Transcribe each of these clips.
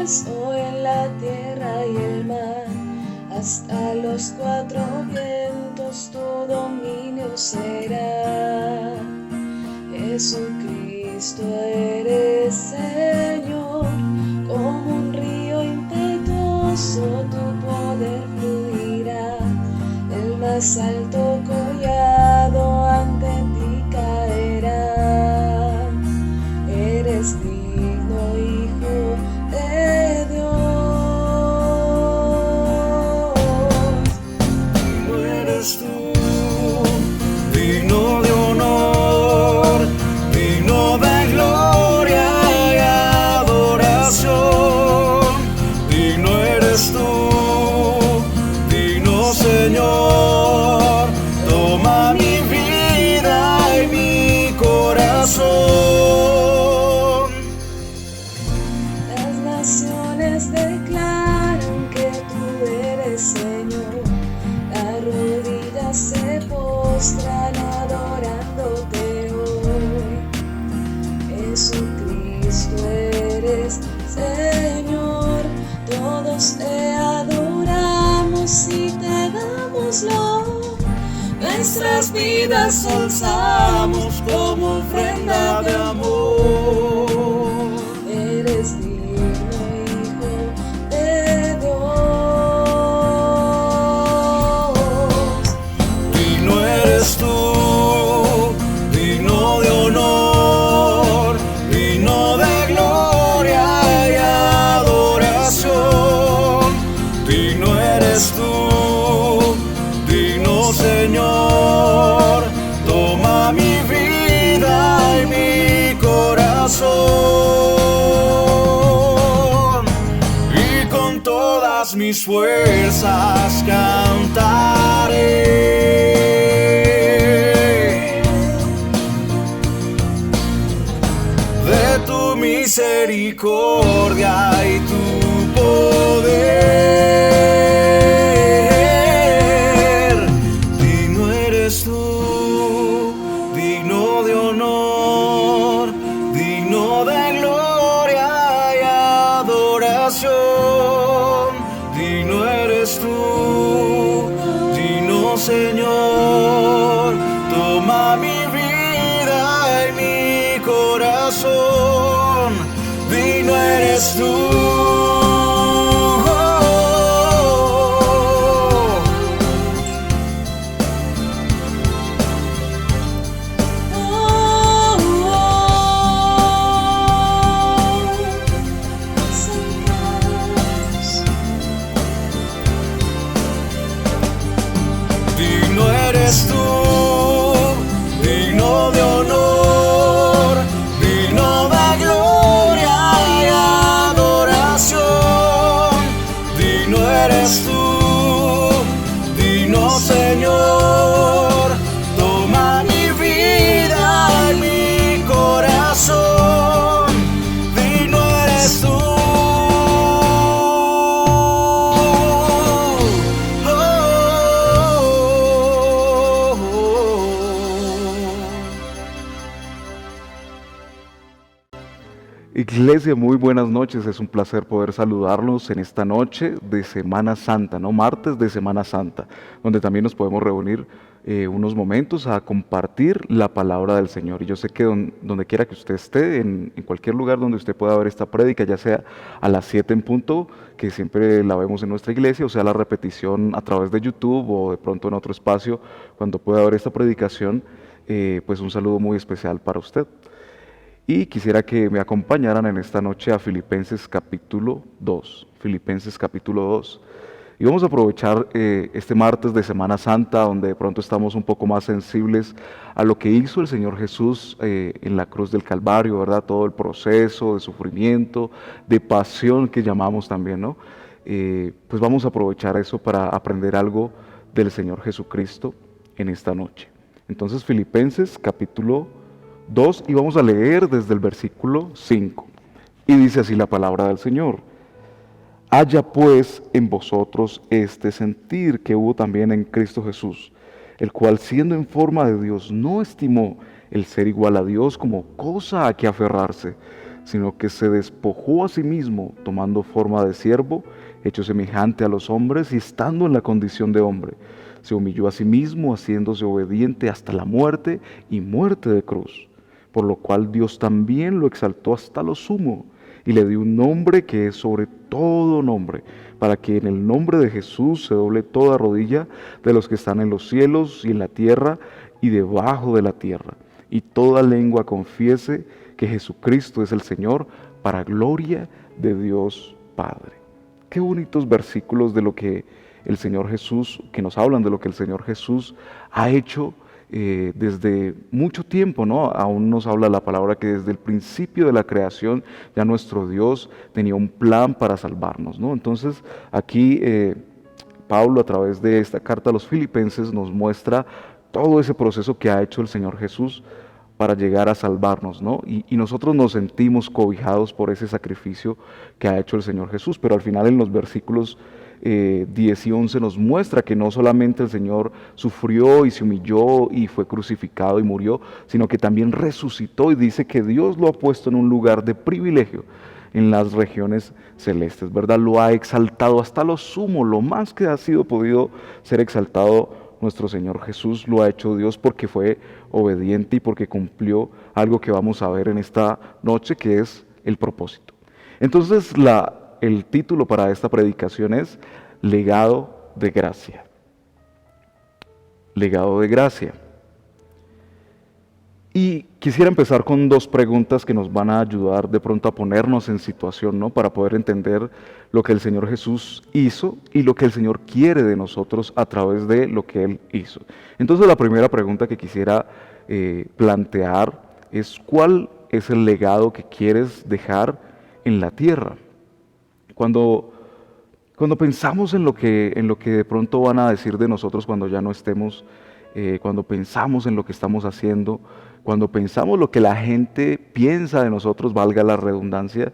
o en la tierra y el mar, hasta los cuatro vientos tu dominio será. Jesucristo eres Señor, como un río impetuoso tu poder fluirá. El más alto collado ante ti caerá. Eres digno, Hijo de Dios. Digno eres tú, digno de honor, digno de gloria y adoración. Digno eres tú, digno Señor, toma mi vida y mi corazón. Las naciones declaran que tú eres Señor, las rodillas se postran adorándote hoy. Jesucristo eres Señor, todos te adoramos y te damos nuestras vidas alzamos como ofrenda de amor. Eres digno, Hijo de Dios. Digno eres tú, digno de honor, digno de gloria y adoración. Digno eres tú, digno Señor, toma mi vida y mi corazón. Y con todas mis fuerzas cantaré de tu misericordia y tu poder. Digno eres tú, digno de honor, digno de gloria y adoración. Digno eres tú, digno Señor, toma mi vida y mi corazón. Digno eres tú. Digno eres tú, digno de honor, digno de gloria y adoración. Digno eres tú, digno Señor, toma mi vida y mi corazón. Digno eres tú. Iglesia, muy buenas noches. Es un placer poder saludarlos en esta noche de Semana Santa, ¿no? Martes de Semana Santa, donde también nos podemos reunir unos momentos a compartir la palabra del Señor. Y yo sé que donde quiera que usted esté, en cualquier lugar donde usted pueda ver esta prédica, ya sea a las 7 en punto, que siempre la vemos en nuestra iglesia, o sea la repetición a través de YouTube o de pronto en otro espacio, cuando pueda ver esta predicación, pues un saludo muy especial para usted. Y quisiera que me acompañaran en esta noche a Filipenses capítulo 2. Filipenses capítulo 2. Y vamos a aprovechar este martes de Semana Santa, donde de pronto estamos un poco más sensibles a lo que hizo el Señor Jesús en la cruz del Calvario, ¿verdad? Todo el proceso de sufrimiento, de pasión que llamamos también, ¿no? Pues vamos a aprovechar eso para aprender algo del Señor Jesucristo en esta noche. Entonces, Filipenses capítulo 2, y vamos a leer desde el versículo 5. Y dice así la palabra del Señor: haya pues en vosotros este sentir que hubo también en Cristo Jesús, el cual siendo en forma de Dios no estimó el ser igual a Dios como cosa a que aferrarse, sino que se despojó a sí mismo, tomando forma de siervo, hecho semejante a los hombres y estando en la condición de hombre. Se humilló a sí mismo, haciéndose obediente hasta la muerte y muerte de cruz, por lo cual Dios también lo exaltó hasta lo sumo y le dio un nombre que es sobre todo nombre, para que en el nombre de Jesús se doble toda rodilla de los que están en los cielos y en la tierra y debajo de la tierra, y toda lengua confiese que Jesucristo es el Señor, para gloria de Dios Padre. Qué bonitos versículos de lo que el Señor Jesús, que nos hablan de lo que el Señor Jesús ha hecho desde mucho tiempo, ¿no? Aún nos habla la palabra que desde el principio de la creación ya nuestro Dios tenía un plan para salvarnos, ¿no? Entonces aquí Pablo, a través de esta carta a los Filipenses, nos muestra todo ese proceso que ha hecho el Señor Jesús para llegar a salvarnos, ¿no? Y nosotros nos sentimos cobijados por ese sacrificio que ha hecho el Señor Jesús, pero al final en los versículos 10 y 11 nos muestra que no solamente el Señor sufrió y se humilló y fue crucificado y murió, sino que también resucitó, y dice que Dios lo ha puesto en un lugar de privilegio en las regiones celestes, ¿verdad? Lo ha exaltado hasta lo sumo, lo más que ha sido podido ser exaltado nuestro Señor Jesús, lo ha hecho Dios porque fue obediente y porque cumplió algo que vamos a ver en esta noche, que es el propósito. Entonces el título para esta predicación es Legado de Gracia. Legado de Gracia. Y quisiera empezar con dos preguntas que nos van a ayudar de pronto a ponernos en situación, ¿no? Para poder entender lo que el Señor Jesús hizo y lo que el Señor quiere de nosotros a través de lo que Él hizo. Entonces la primera pregunta que quisiera plantear es: ¿cuál es el legado que quieres dejar en la tierra? Cuando pensamos en lo que de pronto van a decir de nosotros cuando ya no estemos, cuando pensamos en lo que estamos haciendo, cuando pensamos lo que la gente piensa de nosotros, valga la redundancia,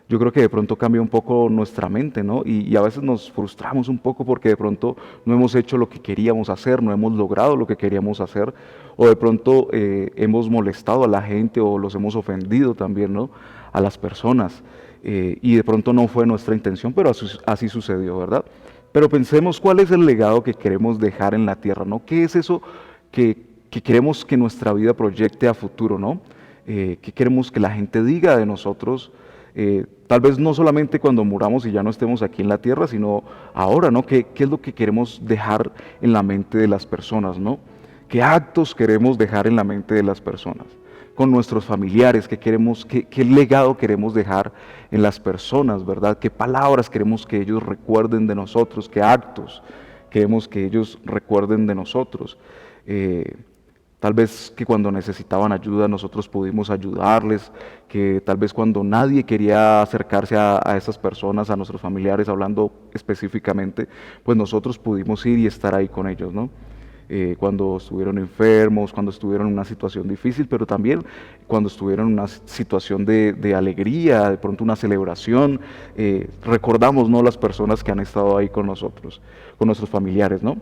yo creo que de pronto cambia un poco nuestra mente, ¿no? Y a veces nos frustramos un poco porque de pronto no hemos hecho lo que queríamos hacer, no hemos logrado lo que queríamos hacer, o de pronto hemos molestado a la gente o los hemos ofendido también, ¿no? A las personas. Y de pronto no fue nuestra intención, pero así sucedió, ¿verdad? Pero pensemos cuál es el legado que queremos dejar en la tierra, ¿no? ¿Qué es eso que queremos que nuestra vida proyecte a futuro, ¿no? ¿Qué queremos que la gente diga de nosotros? Tal vez no solamente cuando muramos y ya no estemos aquí en la tierra, sino ahora, ¿no? ¿Qué es lo que queremos dejar en la mente de las personas, ¿no? ¿Qué actos queremos dejar en la mente de las personas? Con nuestros familiares, qué legado queremos dejar en las personas, ¿verdad? ¿Qué palabras queremos que ellos recuerden de nosotros? ¿Qué actos queremos que ellos recuerden de nosotros? Tal vez que cuando necesitaban ayuda nosotros pudimos ayudarles, que tal vez cuando nadie quería acercarse a esas personas, a nuestros familiares, hablando específicamente, pues nosotros pudimos ir y estar ahí con ellos, ¿no? Cuando estuvieron enfermos, cuando estuvieron en una situación difícil, pero también cuando estuvieron en una situación de alegría, de pronto una celebración, recordamos, ¿no?, las personas que han estado ahí con nosotros, con nuestros familiares, ¿no?,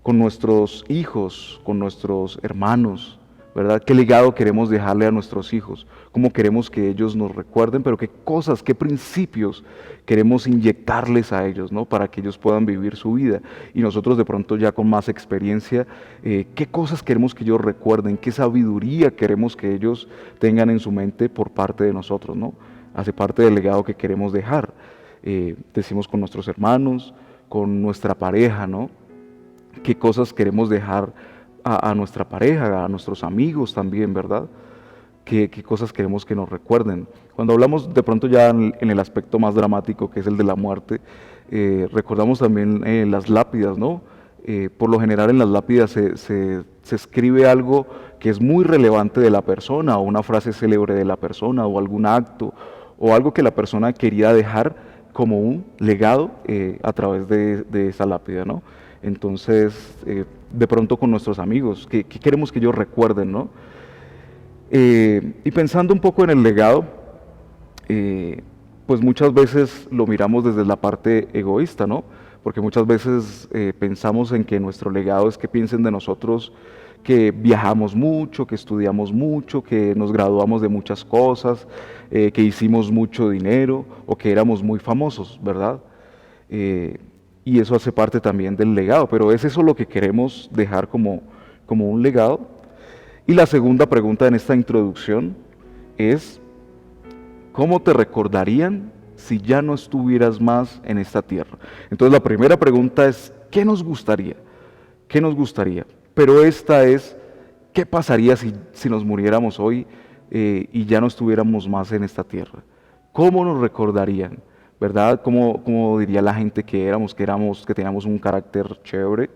con nuestros hijos, con nuestros hermanos, ¿verdad? ¿Qué legado queremos dejarle a nuestros hijos? ¿Cómo queremos que ellos nos recuerden? Pero qué cosas, qué principios queremos inyectarles a ellos, ¿no? Para que ellos puedan vivir su vida. Y nosotros de pronto ya con más experiencia, ¿qué cosas queremos que ellos recuerden? ¿Qué sabiduría queremos que ellos tengan en su mente por parte de nosotros, ¿no? Hace parte del legado que queremos dejar. Decimos con nuestros hermanos, con nuestra pareja, ¿no? ¿Qué cosas queremos dejar a nuestra pareja, a nuestros amigos también, ¿verdad? ¿Qué cosas queremos que nos recuerden? Cuando hablamos de pronto ya en el aspecto más dramático, que es el de la muerte, recordamos también las lápidas, ¿no? Por lo general en las lápidas se escribe algo que es muy relevante de la persona, o una frase célebre de la persona, o algún acto, o algo que la persona quería dejar como un legado a través de esa lápida, ¿no? Entonces, de pronto con nuestros amigos, ¿qué queremos que ellos recuerden, ¿no? Y pensando un poco en el legado, pues muchas veces lo miramos desde la parte egoísta, ¿no? Porque muchas veces pensamos en que nuestro legado es que piensen de nosotros que viajamos mucho, que estudiamos mucho, que nos graduamos de muchas cosas, que hicimos mucho dinero o que éramos muy famosos, ¿verdad? Y eso hace parte también del legado, pero ¿es eso lo que queremos dejar como un legado? Y la segunda pregunta en esta introducción es, ¿cómo te recordarían si ya no estuvieras más en esta tierra? Entonces la primera pregunta es, ¿qué nos gustaría? ¿Qué nos gustaría? Pero esta es, ¿qué pasaría si nos muriéramos hoy y ya no estuviéramos más en esta tierra? ¿Cómo nos recordarían? ¿Verdad? ¿Cómo diría la gente que éramos, que teníamos un carácter chévere,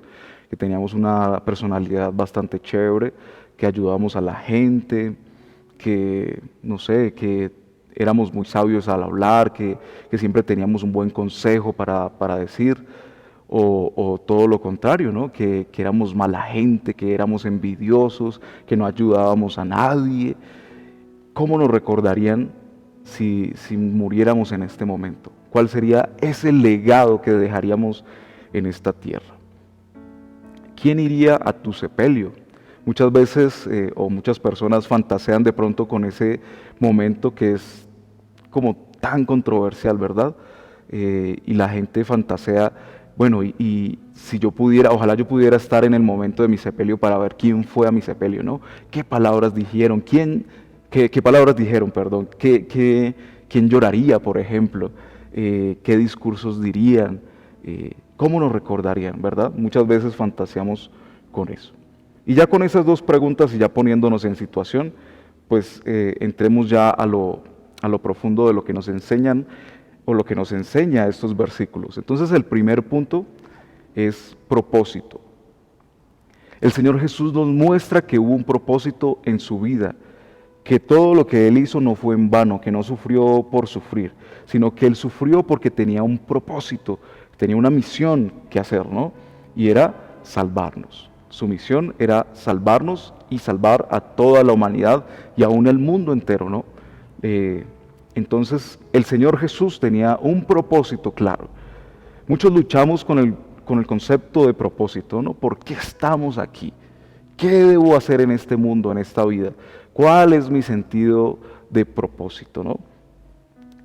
que teníamos una personalidad bastante chévere, que ayudábamos a la gente, que, no sé, que éramos muy sabios al hablar, que siempre teníamos un buen consejo para decir, o todo lo contrario, ¿no? Que éramos mala gente, que éramos envidiosos, que no ayudábamos a nadie? ¿Cómo nos recordarían si muriéramos en este momento? ¿Cuál sería ese legado que dejaríamos en esta tierra? ¿Quién iría a tu sepelio? Muchas veces o muchas personas fantasean de pronto con ese momento que es como tan controversial, ¿verdad? Y la gente fantasea, bueno, y si yo pudiera, ojalá yo pudiera estar en el momento de mi sepelio para ver quién fue a mi sepelio, ¿no? ¿Qué palabras dijeron? ¿Qué palabras dijeron, perdón? ¿Quién lloraría, por ejemplo? ¿Qué discursos dirían? ¿Cómo nos recordarían, verdad? Muchas veces fantaseamos con eso. Y ya con esas dos preguntas y ya poniéndonos en situación, pues entremos ya a lo profundo de lo que nos enseñan o lo que nos enseña estos versículos. Entonces el primer punto es propósito. El Señor Jesús nos muestra que hubo un propósito en su vida, que todo lo que Él hizo no fue en vano, que no sufrió por sufrir, sino que Él sufrió porque tenía un propósito, tenía una misión que hacer, ¿no? Y era salvarnos. Su misión era salvarnos y salvar a toda la humanidad y aún el mundo entero, ¿no? Entonces, el Señor Jesús tenía un propósito claro. Muchos luchamos con el concepto de propósito, ¿no? ¿Por qué estamos aquí? ¿Qué debo hacer en este mundo, en esta vida? ¿Cuál es mi sentido de propósito, no?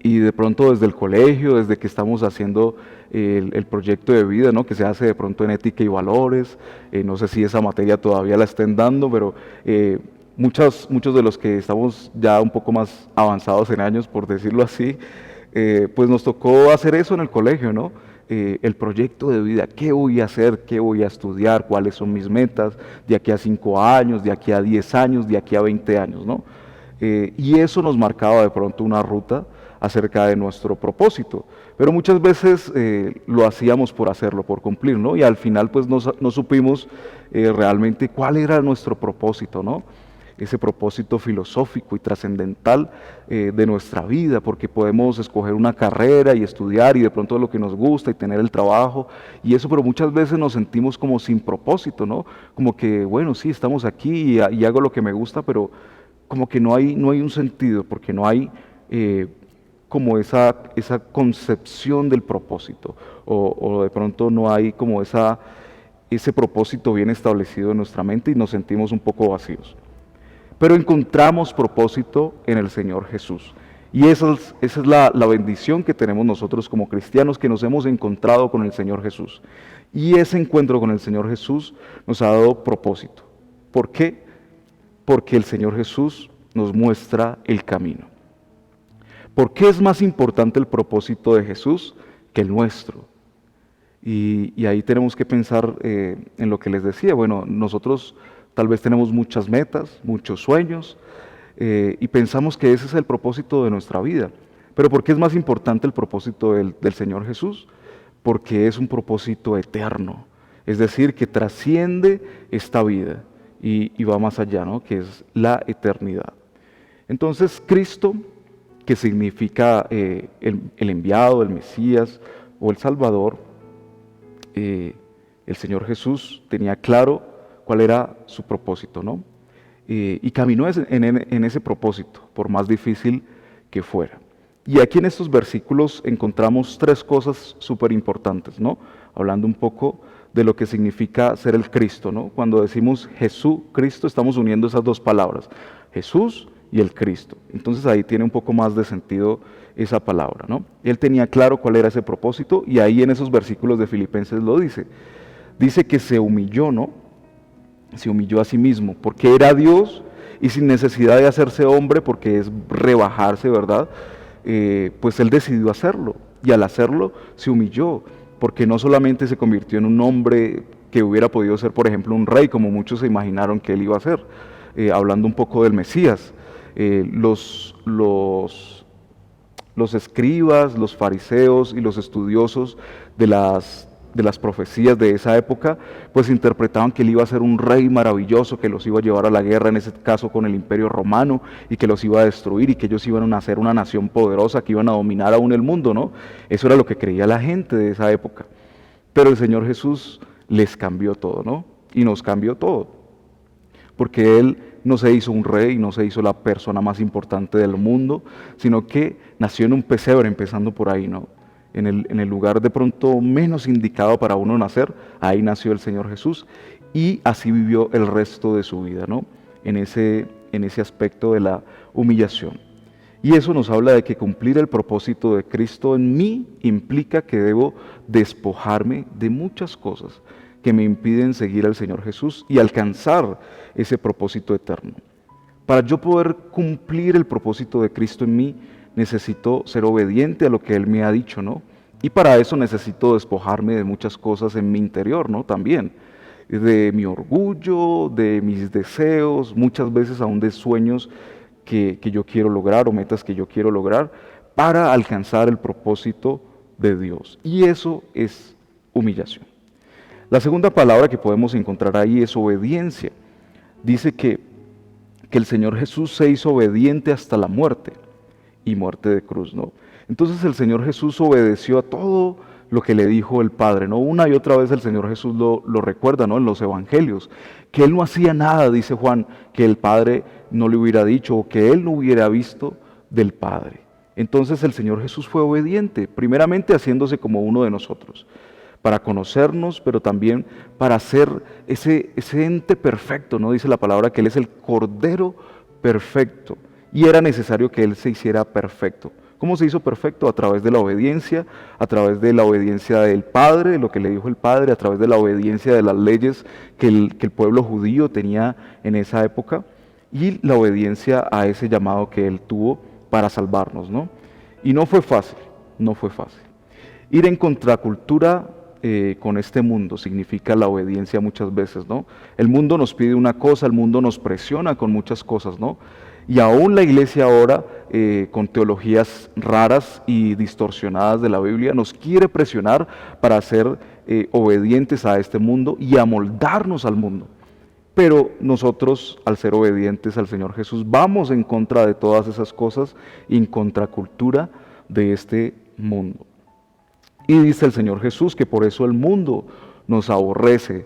Y de pronto desde el colegio, desde que estamos haciendo el proyecto de vida, ¿no? Que se hace de pronto en ética y valores, no sé si esa materia todavía la estén dando, pero muchos de los que estamos ya un poco más avanzados en años, por decirlo así, pues nos tocó hacer eso en el colegio, ¿no? El proyecto de vida, qué voy a hacer, qué voy a estudiar, cuáles son mis metas de aquí a 5 años, de aquí a 10 años, de aquí a 20 años, ¿no? Y eso nos marcaba de pronto una ruta acerca de nuestro propósito, pero muchas veces lo hacíamos por hacerlo, por cumplir, ¿no? Y al final pues no supimos realmente cuál era nuestro propósito, ¿no? Ese propósito filosófico y trascendental de nuestra vida, porque podemos escoger una carrera y estudiar y de pronto lo que nos gusta y tener el trabajo y eso, pero muchas veces nos sentimos como sin propósito, ¿no? Como que, bueno, sí, estamos aquí y hago lo que me gusta, pero como que no hay un sentido, porque no hay como esa concepción del propósito, o de pronto no hay como ese propósito bien establecido en nuestra mente y nos sentimos un poco vacíos. Pero encontramos propósito en el Señor Jesús. Y esa es la bendición que tenemos nosotros como cristianos, que nos hemos encontrado con el Señor Jesús. Y ese encuentro con el Señor Jesús nos ha dado propósito. ¿Por qué? Porque el Señor Jesús nos muestra el camino. ¿Por qué es más importante el propósito de Jesús que el nuestro? Y ahí tenemos que pensar en lo que les decía. Bueno, nosotros tal vez tenemos muchas metas, muchos sueños, y pensamos que ese es el propósito de nuestra vida. Pero ¿por qué es más importante el propósito del Señor Jesús? Porque es un propósito eterno, es decir, que trasciende esta vida y va más allá, ¿no? Que es la eternidad. Entonces, Cristo, que significa el enviado, el Mesías o el Salvador, el Señor Jesús tenía claro cuál era su propósito, ¿no? Y caminó en ese propósito, por más difícil que fuera. Y aquí en estos versículos encontramos 3 cosas súper importantes, ¿no? Hablando un poco de lo que significa ser el Cristo, ¿no? Cuando decimos Jesús, Cristo, estamos uniendo esas dos palabras, Jesús y el Cristo. Entonces ahí tiene un poco más de sentido esa palabra, ¿no? Él tenía claro cuál era ese propósito y ahí en esos versículos de Filipenses lo dice. Dice que se humilló, ¿no? Se humilló a sí mismo, porque era Dios y sin necesidad de hacerse hombre, porque es rebajarse, ¿verdad? Pues Él decidió hacerlo y al hacerlo se humilló, porque no solamente se convirtió en un hombre que hubiera podido ser, por ejemplo, un rey, como muchos se imaginaron que Él iba a ser, hablando un poco del Mesías. Los escribas, los fariseos y los estudiosos de las profecías de esa época, pues interpretaban que él iba a ser un rey maravilloso, que los iba a llevar a la guerra, en ese caso con el Imperio Romano, y que los iba a destruir, y que ellos iban a ser una nación poderosa, que iban a dominar aún el mundo, ¿no? Eso era lo que creía la gente de esa época. Pero el Señor Jesús les cambió todo, ¿no? Y nos cambió todo. Porque Él no se hizo un rey, no se hizo la persona más importante del mundo, sino que nació en un pesebre, empezando por ahí, ¿no? En el lugar de pronto menos indicado para uno nacer, ahí nació el Señor Jesús y así vivió el resto de su vida, ¿no? En ese aspecto de la humillación. Y eso nos habla de que cumplir el propósito de Cristo en mí implica que debo despojarme de muchas cosas que me impiden seguir al Señor Jesús y alcanzar ese propósito eterno. Para yo poder cumplir el propósito de Cristo en mí, necesito ser obediente a lo que Él me ha dicho, ¿no? Y para eso necesito despojarme de muchas cosas en mi interior, ¿no? También, de mi orgullo, de mis deseos, muchas veces aún de sueños que yo quiero lograr o metas que yo quiero lograr para alcanzar el propósito de Dios. Y eso es humillación. La segunda palabra que podemos encontrar ahí es obediencia. Dice que el Señor Jesús se hizo obediente hasta la muerte y muerte de cruz, ¿no? Entonces el Señor Jesús obedeció a todo lo que le dijo el Padre, ¿no? Una y otra vez el Señor Jesús lo recuerda, ¿no? En los evangelios, que Él no hacía nada, dice Juan, que el Padre no le hubiera dicho o que Él no hubiera visto del Padre. Entonces el Señor Jesús fue obediente, primeramente haciéndose como uno de nosotros, para conocernos, pero también para ser ese ente perfecto, ¿no? Dice la palabra que Él es el Cordero perfecto, y era necesario que Él se hiciera perfecto. ¿Cómo se hizo perfecto? A través de la obediencia del Padre, lo que le dijo el Padre, a través de la obediencia de las leyes que el pueblo judío tenía en esa época, y la obediencia a ese llamado que Él tuvo para salvarnos, ¿no? Y no fue fácil, no fue fácil. Ir en contracultura con este mundo significa la obediencia muchas veces, ¿no? El mundo nos pide una cosa, el mundo nos presiona con muchas cosas, ¿no? Y aún la iglesia ahora, con teologías raras y distorsionadas de la Biblia, nos quiere presionar para ser obedientes a este mundo y amoldarnos al mundo. Pero nosotros, al ser obedientes al Señor Jesús, vamos en contra de todas esas cosas y en contracultura de este mundo. Y dice el Señor Jesús que por eso el mundo nos aborrece,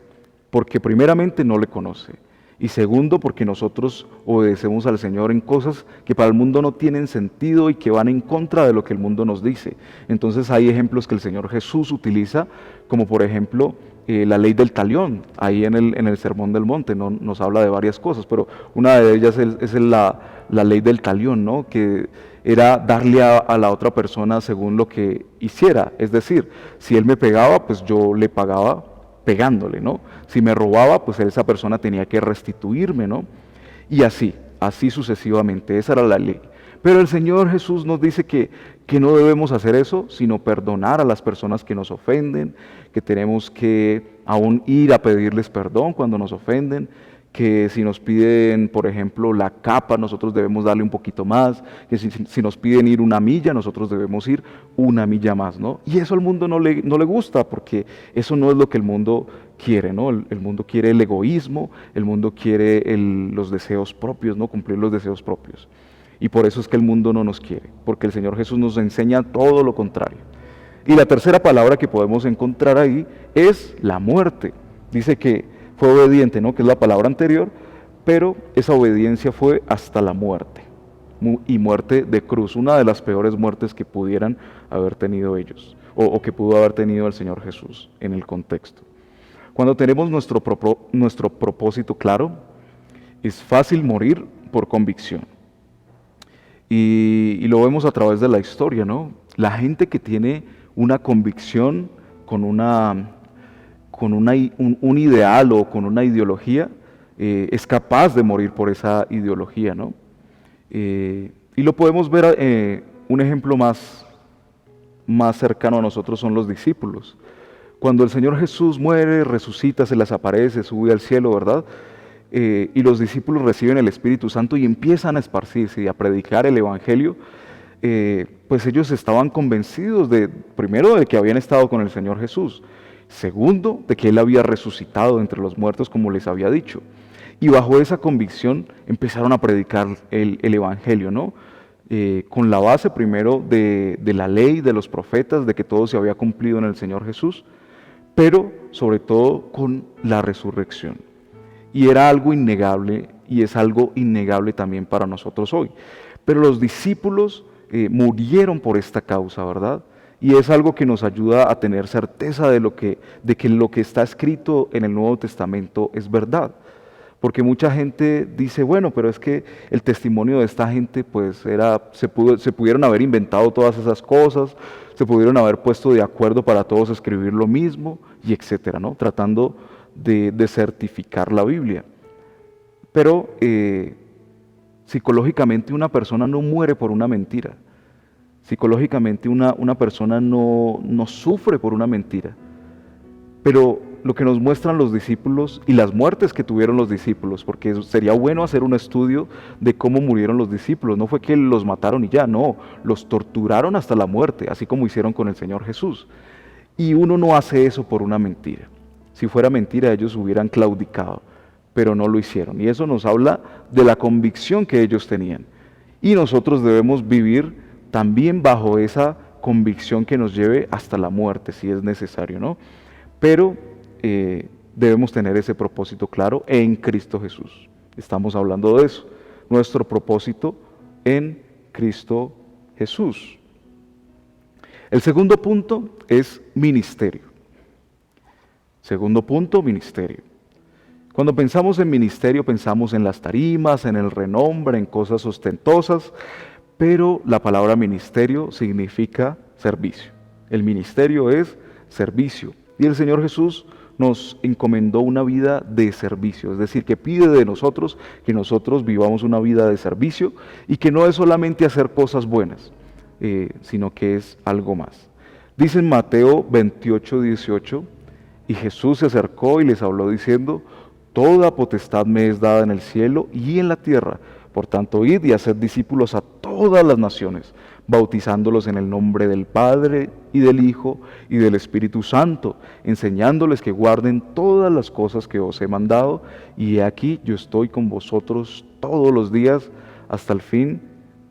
porque primeramente no le conoce, y segundo porque nosotros obedecemos al Señor en cosas que para el mundo no tienen sentido y que van en contra de lo que el mundo nos dice. Entonces hay ejemplos que el Señor Jesús utiliza, como por ejemplo la ley del talión, ahí en el Sermón del Monte, ¿no? Nos habla de varias cosas, pero una de ellas es la ley del talión, ¿no? Que era darle a la otra persona según lo que hiciera. Es decir, si él me pegaba, pues yo le pagaba pegándole, ¿no? Si me robaba, pues esa persona tenía que restituirme, ¿no? Y así sucesivamente. Esa era la ley. Pero el Señor Jesús nos dice que no debemos hacer eso, sino perdonar a las personas que nos ofenden, que tenemos que aún ir a pedirles perdón cuando nos ofenden, que si nos piden, por ejemplo, la capa, nosotros debemos darle un poquito más, que si nos piden ir una milla, nosotros debemos ir una milla más, ¿no? Y eso al mundo no le gusta, porque eso no es lo que el mundo quiere, ¿no? El mundo quiere el egoísmo, el mundo quiere los deseos propios, ¿no? Cumplir los deseos propios. Y por eso es que el mundo no nos quiere, porque el Señor Jesús nos enseña todo lo contrario. Y la tercera palabra que podemos encontrar ahí es la muerte. Dice que fue obediente, ¿no? Que es la palabra anterior, pero esa obediencia fue hasta la muerte, y muerte de cruz, una de las peores muertes que pudieran haber tenido ellos, o que pudo haber tenido el Señor Jesús en el contexto. Cuando tenemos nuestro propósito claro, es fácil morir por convicción. Y lo vemos a través de la historia, ¿no? La gente que tiene una convicción con un ideal o con una ideología, es capaz de morir por esa ideología, ¿no? Y lo podemos ver, un ejemplo más cercano a nosotros son los discípulos. Cuando el Señor Jesús muere, resucita, se les aparece, sube al cielo, ¿verdad? Y los discípulos reciben el Espíritu Santo y empiezan a esparcirse y a predicar el Evangelio, pues ellos estaban convencidos primero, de que habían estado con el Señor Jesús, segundo, de que Él había resucitado entre los muertos, como les había dicho. Y bajo esa convicción empezaron a predicar el Evangelio, ¿no? Con la base primero de la ley, de los profetas, de que todo se había cumplido en el Señor Jesús, pero sobre todo con la resurrección. Y era algo innegable, y es algo innegable también para nosotros hoy. Pero los discípulos murieron por esta causa, ¿verdad? Y es algo que nos ayuda a tener certeza de que lo que está escrito en el Nuevo Testamento es verdad. Porque mucha gente dice, bueno, pero es que el testimonio de esta gente, pues se pudieron haber inventado todas esas cosas, se pudieron haber puesto de acuerdo para todos escribir lo mismo, y etcétera, ¿no? Tratando de certificar la Biblia. Pero psicológicamente una persona no muere por una mentira. Psicológicamente una persona no sufre por una mentira. Pero lo que nos muestran los discípulos y las muertes que tuvieron los discípulos, porque sería bueno hacer un estudio de cómo murieron los discípulos. No fue que los mataron y ya, no, los torturaron hasta la muerte, así como hicieron con el Señor Jesús. Y uno no hace eso por una mentira. Si fuera mentira, ellos hubieran claudicado, pero no lo hicieron. Y eso nos habla de la convicción que ellos tenían. Y nosotros debemos vivir también bajo esa convicción que nos lleve hasta la muerte, si es necesario, ¿no? Pero debemos tener ese propósito claro en Cristo Jesús. Estamos hablando de eso, nuestro propósito en Cristo Jesús. El segundo punto es ministerio. Segundo punto, ministerio. Cuando pensamos en ministerio, pensamos en las tarimas, en el renombre, en cosas ostentosas, pero la palabra ministerio significa servicio. El ministerio es servicio. Y el Señor Jesús nos encomendó una vida de servicio, es decir, que pide de nosotros que nosotros vivamos una vida de servicio y que no es solamente hacer cosas buenas, sino que es algo más. Dice en Mateo 28:18, y Jesús se acercó y les habló diciendo, toda potestad me es dada en el cielo y en la tierra, por tanto id y haced discípulos a todas las naciones, bautizándolos en el nombre del Padre y del Hijo y del Espíritu Santo, enseñándoles que guarden todas las cosas que os he mandado, y he aquí yo estoy con vosotros todos los días hasta el fin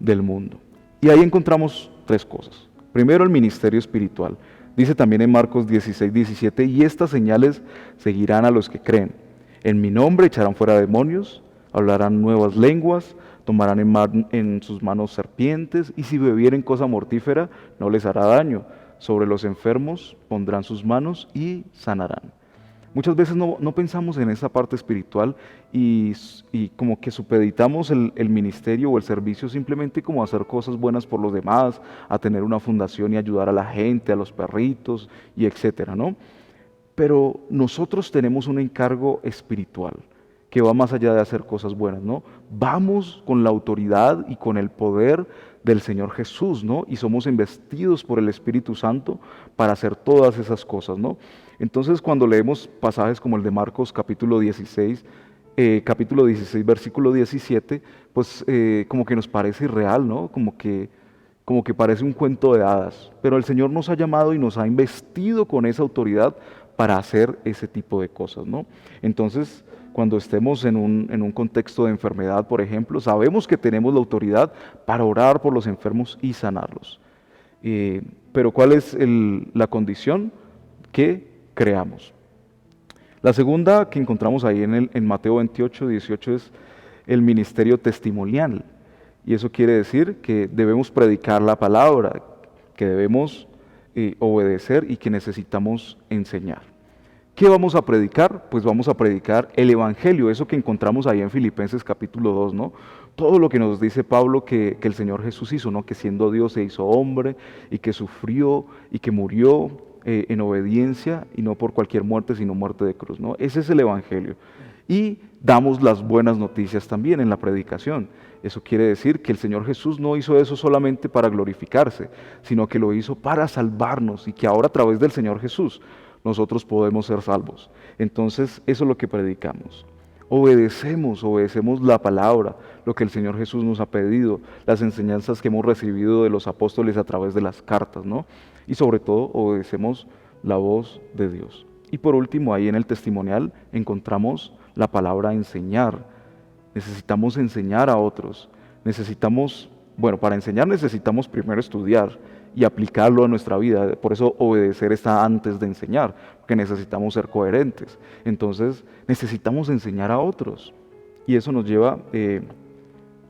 del mundo. Y ahí encontramos tres cosas. Primero, el ministerio espiritual. Dice también en Marcos 16:17, y estas señales seguirán a los que creen. En mi nombre echarán fuera demonios, hablarán nuevas lenguas, tomarán en sus manos serpientes, y si bebieren cosa mortífera no les hará daño. Sobre los enfermos pondrán sus manos y sanarán. Muchas veces no pensamos en esa parte espiritual y como que supeditamos el ministerio o el servicio simplemente como a hacer cosas buenas por los demás, a tener una fundación y ayudar a la gente, a los perritos y etcétera, ¿no? Pero nosotros tenemos un encargo espiritual que va más allá de hacer cosas buenas, ¿no? Vamos con la autoridad y con el poder del Señor Jesús, ¿no? Y somos investidos por el Espíritu Santo para hacer todas esas cosas, ¿no? Entonces, cuando leemos pasajes como el de Marcos capítulo 16, versículo 17, pues como que nos parece irreal, ¿no? Como que parece un cuento de hadas, pero el Señor nos ha llamado y nos ha investido con esa autoridad para hacer ese tipo de cosas, ¿no? Entonces, cuando estemos en un contexto de enfermedad, por ejemplo, sabemos que tenemos la autoridad para orar por los enfermos y sanarlos. Pero ¿cuál es la condición? Que creamos. La segunda que encontramos ahí en Mateo 28:18 es el ministerio testimonial. Y eso quiere decir que debemos predicar la palabra, que debemos obedecer y que necesitamos enseñar. ¿Qué vamos a predicar? Pues vamos a predicar el Evangelio, eso que encontramos ahí en Filipenses capítulo 2, ¿no? Todo lo que nos dice Pablo que el Señor Jesús hizo, ¿no? Que siendo Dios se hizo hombre y que sufrió y que murió en obediencia y no por cualquier muerte, sino muerte de cruz, ¿no? Ese es el Evangelio. Y damos las buenas noticias también en la predicación. Eso quiere decir que el Señor Jesús no hizo eso solamente para glorificarse, sino que lo hizo para salvarnos y que ahora a través del Señor Jesús nosotros podemos ser salvos. Entonces, eso es lo que predicamos. Obedecemos la palabra, lo que el Señor Jesús nos ha pedido, las enseñanzas que hemos recibido de los apóstoles a través de las cartas, ¿no? Y sobre todo, obedecemos la voz de Dios. Y por último, ahí en el testimonial encontramos la palabra enseñar. Necesitamos enseñar a otros. Para enseñar necesitamos primero estudiar y aplicarlo a nuestra vida. Por eso obedecer está antes de enseñar, porque necesitamos ser coherentes. Entonces necesitamos enseñar a otros. Y eso nos lleva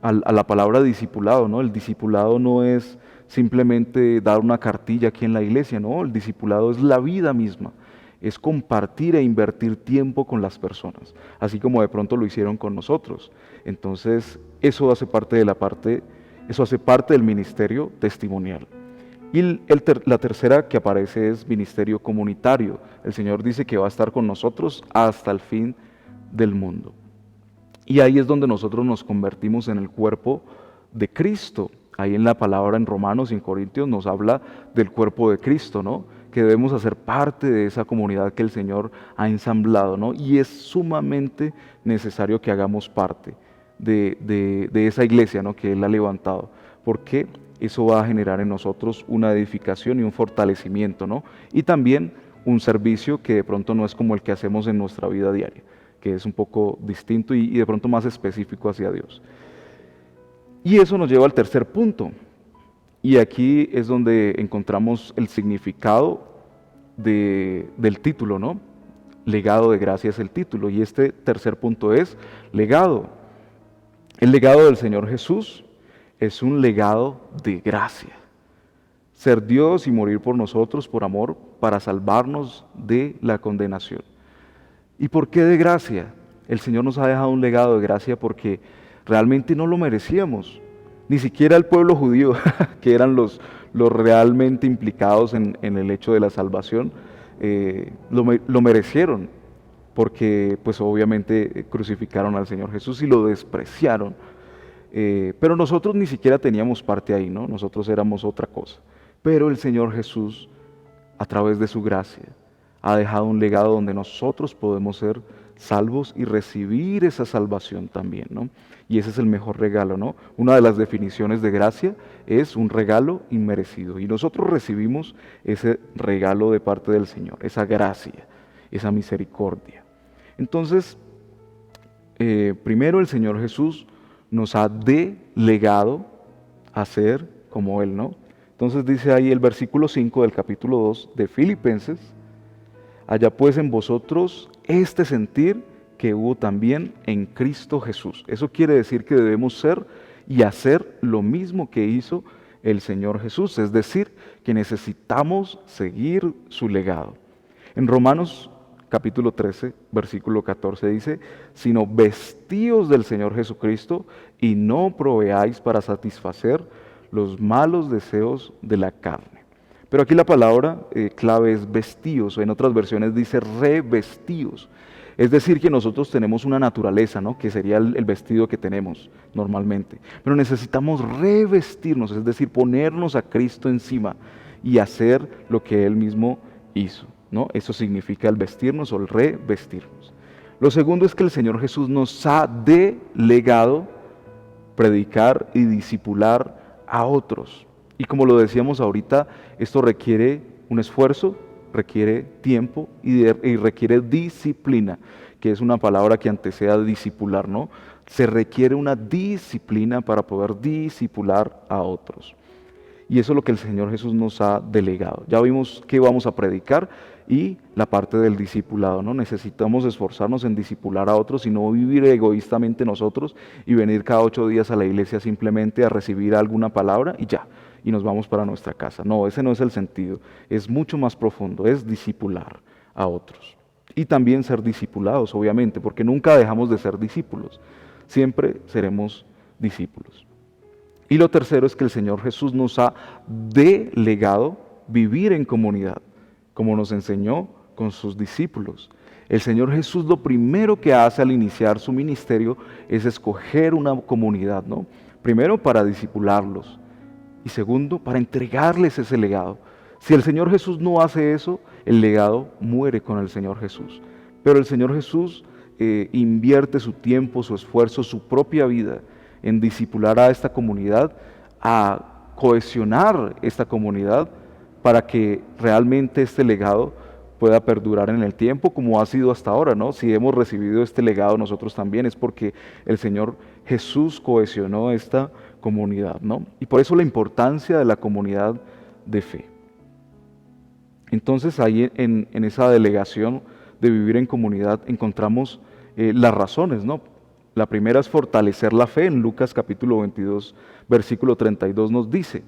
a la palabra discipulado, ¿no? El discipulado no es simplemente dar una cartilla aquí en la iglesia, ¿no? El discipulado es la vida misma. Es compartir e invertir tiempo con las personas, así como de pronto lo hicieron con nosotros. Entonces, eso hace parte del ministerio testimonial. Y la tercera que aparece es ministerio comunitario. El Señor dice que va a estar con nosotros hasta el fin del mundo. Y ahí es donde nosotros nos convertimos en el cuerpo de Cristo. Ahí en la palabra en Romanos y en Corintios nos habla del cuerpo de Cristo, ¿no? Que debemos hacer parte de esa comunidad que el Señor ha ensamblado, ¿no? Y es sumamente necesario que hagamos parte de esa iglesia, ¿no? Que Él ha levantado, porque eso va a generar en nosotros una edificación y un fortalecimiento, ¿no? Y también un servicio que de pronto no es como el que hacemos en nuestra vida diaria, que es un poco distinto y de pronto más específico hacia Dios. Y eso nos lleva al tercer punto. Y aquí es donde encontramos el significado del título, ¿no? Legado de gracia es el título. Y este tercer punto es legado. El legado del Señor Jesús es un legado de gracia. Ser Dios y morir por nosotros por amor para salvarnos de la condenación. ¿Y por qué de gracia? El Señor nos ha dejado un legado de gracia porque realmente no lo merecíamos. Ni siquiera el pueblo judío, que eran los realmente implicados en el hecho de la salvación, lo merecieron, porque pues obviamente crucificaron al Señor Jesús y lo despreciaron. Pero nosotros ni siquiera teníamos parte ahí, ¿no? Nosotros éramos otra cosa. Pero el Señor Jesús, a través de su gracia, ha dejado un legado donde nosotros podemos ser salvos y recibir esa salvación también, ¿no? Y ese es el mejor regalo, ¿no? Una de las definiciones de gracia es un regalo inmerecido. Y nosotros recibimos ese regalo de parte del Señor, esa gracia, esa misericordia. Entonces, primero el Señor Jesús nos ha delegado a ser como Él, ¿no? Entonces dice ahí el versículo 5 del capítulo 2 de Filipenses: haya pues en vosotros este sentir que hubo también en Cristo Jesús. Eso quiere decir que debemos ser y hacer lo mismo que hizo el Señor Jesús, es decir, que necesitamos seguir su legado. En Romanos capítulo 13, versículo 14 dice: sino vestíos del Señor Jesucristo y no proveáis para satisfacer los malos deseos de la carne. Pero aquí la palabra clave es vestíos, o en otras versiones dice revestíos. Es decir, que nosotros tenemos una naturaleza, ¿no? Que sería el vestido que tenemos normalmente. Pero necesitamos revestirnos, es decir, ponernos a Cristo encima y hacer lo que Él mismo hizo, ¿no? Eso significa el vestirnos o el revestirnos. Lo segundo es que el Señor Jesús nos ha delegado predicar y discipular a otros. Y como lo decíamos ahorita, esto requiere un esfuerzo, requiere tiempo y requiere disciplina, que es una palabra que antecede a discipular, ¿no? Se requiere una disciplina para poder discipular a otros. Y eso es lo que el Señor Jesús nos ha delegado. Ya vimos que vamos a predicar y la parte del discipulado, ¿no? Necesitamos esforzarnos en discipular a otros y no vivir egoístamente nosotros y venir cada 8 días a la iglesia simplemente a recibir alguna palabra y ya, y nos vamos para nuestra casa. No, ese no es el sentido. Es mucho más profundo, es discipular a otros. Y también ser discipulados, obviamente, porque nunca dejamos de ser discípulos. Siempre seremos discípulos. Y lo tercero es que el Señor Jesús nos ha delegado vivir en comunidad, como nos enseñó con sus discípulos. El Señor Jesús lo primero que hace al iniciar su ministerio es escoger una comunidad, ¿no? Primero para discipularlos y segundo para entregarles ese legado. Si el Señor Jesús no hace eso, el legado muere con el Señor Jesús. Pero el Señor Jesús invierte su tiempo, su esfuerzo, su propia vida en discipular a esta comunidad, a cohesionar esta comunidad para que realmente este legado pueda perdurar en el tiempo como ha sido hasta ahora, ¿no? Si hemos recibido este legado nosotros también es porque el Señor Jesús cohesionó esta comunidad, ¿no? Y por eso la importancia de la comunidad de fe. Entonces ahí en esa delegación de vivir en comunidad encontramos las razones, ¿no? La primera es fortalecer la fe. En Lucas capítulo 22, versículo 32 nos dice,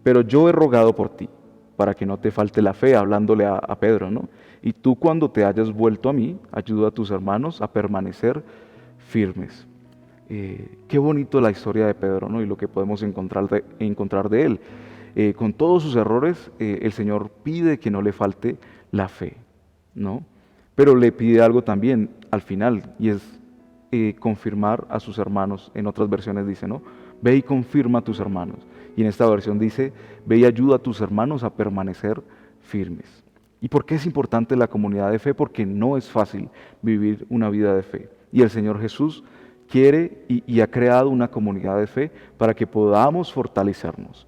pero yo he rogado por ti, para que no te falte la fe, hablándole a Pedro, ¿no? Y tú cuando te hayas vuelto a mí, ayuda a tus hermanos a permanecer firmes. Qué bonito la historia de Pedro, ¿no? Y lo que podemos encontrar de él. Con todos sus errores, el Señor pide que no le falte la fe, ¿no? Pero le pide algo también al final, y es confirmar a sus hermanos. En otras versiones dice, ¿no? Ve y confirma a tus hermanos. Y en esta versión dice, ve y ayuda a tus hermanos a permanecer firmes. ¿Y por qué es importante la comunidad de fe? Porque no es fácil vivir una vida de fe. Y el Señor Jesús quiere y ha creado una comunidad de fe para que podamos fortalecernos.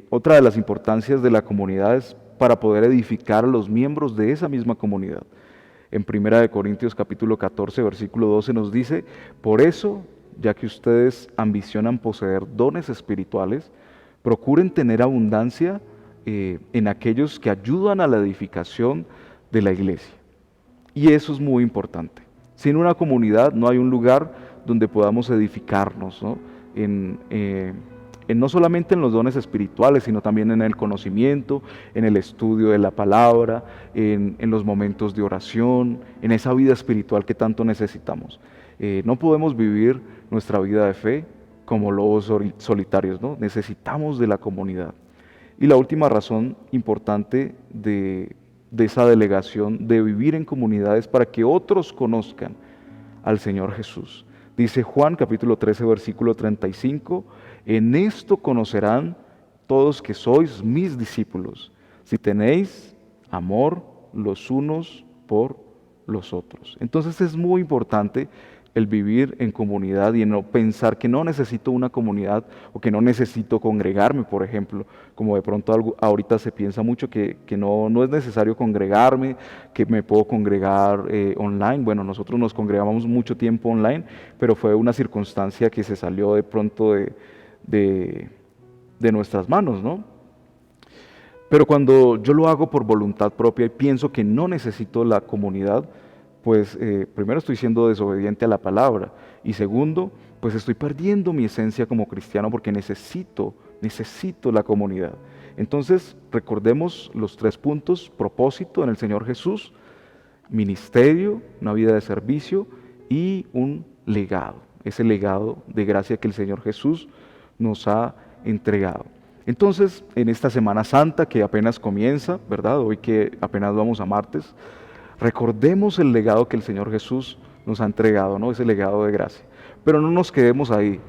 Otra de las importancias de la comunidad es para poder edificar a los miembros de esa misma comunidad. En 1 Corintios capítulo 14, versículo 12 nos dice, por eso, ya que ustedes ambicionan poseer dones espirituales, procuren tener abundancia en aquellos que ayudan a la edificación de la iglesia. Y eso es muy importante. Sin una comunidad no hay un lugar donde podamos edificarnos, ¿no? No solamente en los dones espirituales, sino también en el conocimiento, en el estudio de la palabra, en los momentos de oración, en esa vida espiritual que tanto necesitamos. No podemos vivir nuestra vida de fe como lobos solitarios, ¿no? Necesitamos de la comunidad. Y la última razón importante de esa delegación de vivir en comunidades para que otros conozcan al Señor Jesús. Dice Juan capítulo 13 versículo 35, en esto conocerán todos que sois mis discípulos, si tenéis amor los unos por los otros. Entonces es muy importante el vivir en comunidad y en no pensar que no necesito una comunidad o que no necesito congregarme, por ejemplo, como de pronto ahorita se piensa mucho que no es necesario congregarme, que me puedo congregar online. Bueno, nosotros nos congregamos mucho tiempo online, pero fue una circunstancia que se salió de pronto de nuestras manos, ¿no? Pero cuando yo lo hago por voluntad propia y pienso que no necesito la comunidad, pues primero estoy siendo desobediente a la palabra y segundo, pues estoy perdiendo mi esencia como cristiano porque necesito la comunidad. Entonces recordemos los 3 puntos: propósito en el Señor Jesús, ministerio, una vida de servicio y un legado, ese legado de gracia que el Señor Jesús nos ha entregado. Entonces, en esta Semana Santa que apenas comienza, ¿verdad? Hoy que apenas vamos a martes, recordemos el legado que el Señor Jesús nos ha entregado, ¿no? Ese legado de gracia. Pero no nos quedemos ahí,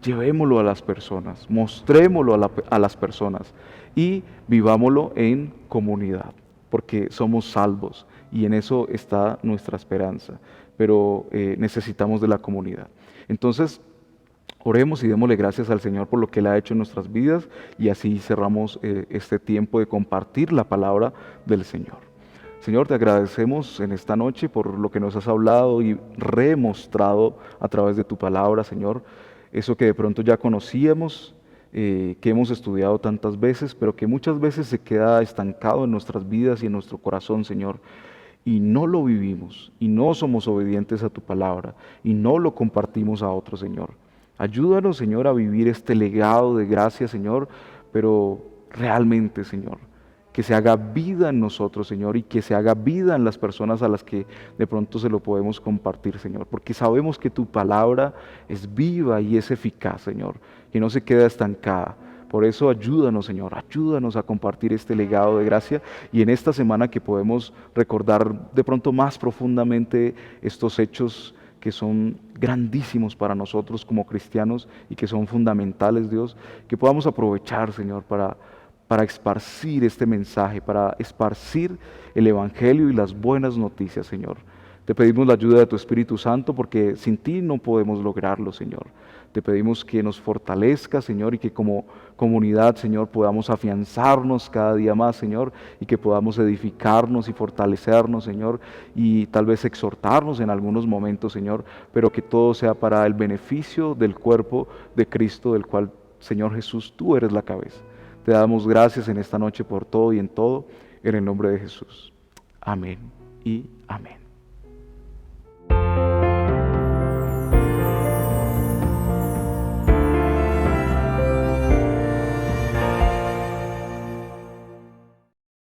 llevémoslo a las personas, mostrémoslo a las personas y vivámoslo en comunidad, porque somos salvos y en eso está nuestra esperanza, pero necesitamos de la comunidad. Entonces, oremos y démosle gracias al Señor por lo que Él ha hecho en nuestras vidas y así cerramos este tiempo de compartir la palabra del Señor. Señor, te agradecemos en esta noche por lo que nos has hablado y remostrado a través de tu palabra, Señor, eso que de pronto ya conocíamos, que hemos estudiado tantas veces, pero que muchas veces se queda estancado en nuestras vidas y en nuestro corazón, Señor, y no lo vivimos, y no somos obedientes a tu palabra, y no lo compartimos a otros, Señor. Ayúdanos, Señor, a vivir este legado de gracia, Señor, pero realmente, Señor, que se haga vida en nosotros, Señor, y que se haga vida en las personas a las que de pronto se lo podemos compartir, Señor, porque sabemos que tu palabra es viva y es eficaz, Señor, y no se queda estancada. Por eso ayúdanos, Señor, ayúdanos a compartir este legado de gracia y en esta semana que podemos recordar de pronto más profundamente estos hechos que son grandísimos para nosotros como cristianos y que son fundamentales, Dios, que podamos aprovechar, Señor, para esparcir este mensaje, para esparcir el Evangelio y las buenas noticias, Señor. Te pedimos la ayuda de tu Espíritu Santo porque sin ti no podemos lograrlo, Señor. Te pedimos que nos fortalezca, Señor, y que como comunidad, Señor, podamos afianzarnos cada día más, Señor, y que podamos edificarnos y fortalecernos, Señor, y tal vez exhortarnos en algunos momentos, Señor, pero que todo sea para el beneficio del cuerpo de Cristo, del cual, Señor Jesús, tú eres la cabeza. Te damos gracias en esta noche por todo y en todo, en el nombre de Jesús. Amén y amén.